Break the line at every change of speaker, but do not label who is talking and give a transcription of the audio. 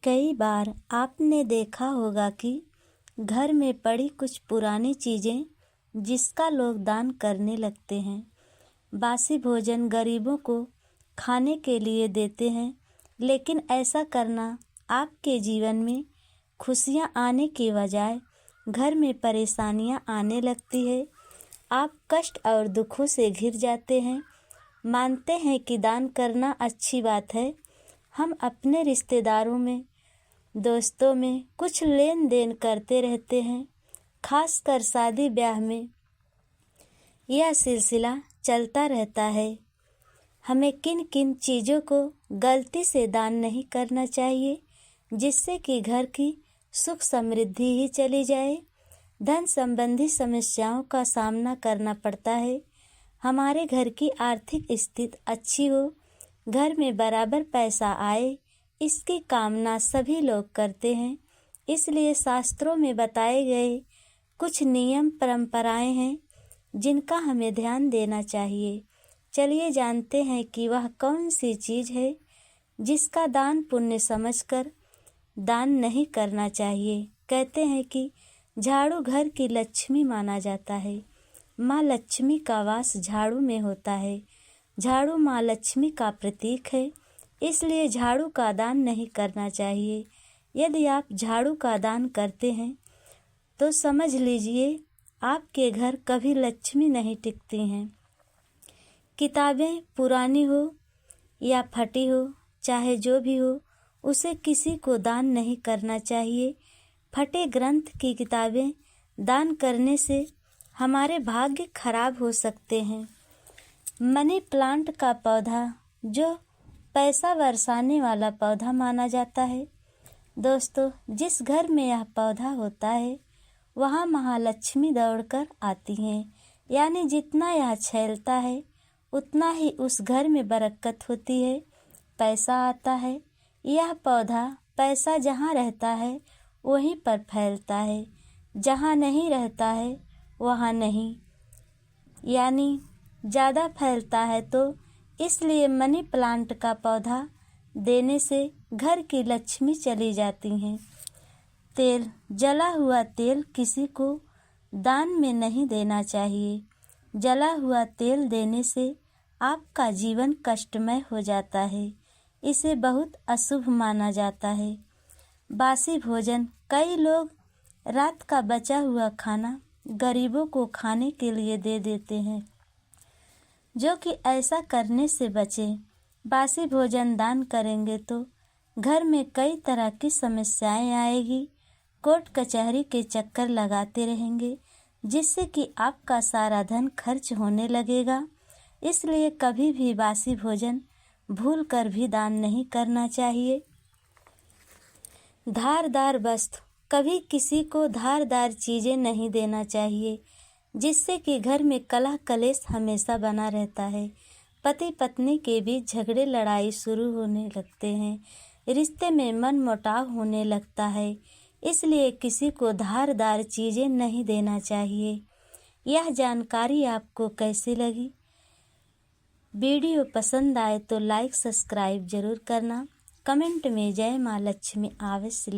कई बार आपने देखा होगा कि घर में पड़ी कुछ पुरानी चीज़ें जिसका लोग दान करने लगते हैं। बासी भोजन गरीबों को खाने के लिए देते हैं, लेकिन ऐसा करना आपके जीवन में खुशियाँ आने के बजाय घर में परेशानियाँ आने लगती है। आप कष्ट और दुखों से घिर जाते हैं। मानते हैं कि दान करना अच्छी बात है। हम अपने रिश्तेदारों में, दोस्तों में कुछ लेन देन करते रहते हैं, खासकर शादी ब्याह में यह सिलसिला चलता रहता है। हमें किन किन चीज़ों को गलती से दान नहीं करना चाहिए, जिससे कि घर की सुख समृद्धि ही चली जाए। धन संबंधी समस्याओं का सामना करना पड़ता है। हमारे घर की आर्थिक स्थिति अच्छी हो, घर में बराबर पैसा आए, इसकी कामना सभी लोग करते हैं। इसलिए शास्त्रों में बताए गए कुछ नियम परंपराएं हैं जिनका हमें ध्यान देना चाहिए। चलिए जानते हैं कि वह कौन सी चीज़ है जिसका दान पुण्य समझकर दान नहीं करना चाहिए। कहते हैं कि झाड़ू घर की लक्ष्मी माना जाता है। माँ लक्ष्मी का वास झाड़ू में होता है। झाड़ू माँ लक्ष्मी का प्रतीक है, इसलिए झाड़ू का दान नहीं करना चाहिए। यदि आप झाड़ू का दान करते हैं तो समझ लीजिए आपके घर कभी लक्ष्मी नहीं टिकती हैं। किताबें पुरानी हो या फटी हो, चाहे जो भी हो, उसे किसी को दान नहीं करना चाहिए। फटे ग्रंथ की किताबें दान करने से हमारे भाग्य खराब हो सकते हैं। मनी प्लांट का पौधा जो पैसा बरसाने वाला पौधा माना जाता है। दोस्तों, जिस घर में यह पौधा होता है वहाँ महालक्ष्मी दौड़कर आती हैं। यानी जितना यह छेलता है उतना ही उस घर में बरकत होती है, पैसा आता है। यह पौधा पैसा जहाँ रहता है वहीं पर फैलता है, जहाँ नहीं रहता है वहाँ नहीं, यानी ज़्यादा फैलता है। तो इसलिए मनी प्लांट का पौधा देने से घर की लक्ष्मी चली जाती हैं। तेल, जला हुआ तेल किसी को दान में नहीं देना चाहिए। जला हुआ तेल देने से आपका जीवन कष्टमय हो जाता है। इसे बहुत अशुभ माना जाता है। बासी भोजन, कई लोग रात का बचा हुआ खाना गरीबों को खाने के लिए दे देते हैं, जो कि ऐसा करने से बचें। बासी भोजन दान करेंगे तो घर में कई तरह की समस्याएं आएगी। कोर्ट कचहरी के चक्कर लगाते रहेंगे, जिससे कि आपका सारा धन खर्च होने लगेगा। इसलिए कभी भी बासी भोजन भूल कर भी दान नहीं करना चाहिए। धारदार वस्तु, कभी किसी को धारदार चीज़ें नहीं देना चाहिए, जिससे कि घर में कलह कलेश हमेशा बना रहता है। पति पत्नी के बीच झगड़े लड़ाई शुरू होने लगते हैं, रिश्ते में मनमुटाव होने लगता है। इसलिए किसी को धारदार चीज़ें नहीं देना चाहिए। यह जानकारी आपको कैसी लगी? वीडियो पसंद आए तो लाइक सब्सक्राइब जरूर करना। कमेंट में जय माँ लक्ष्मी अवश्य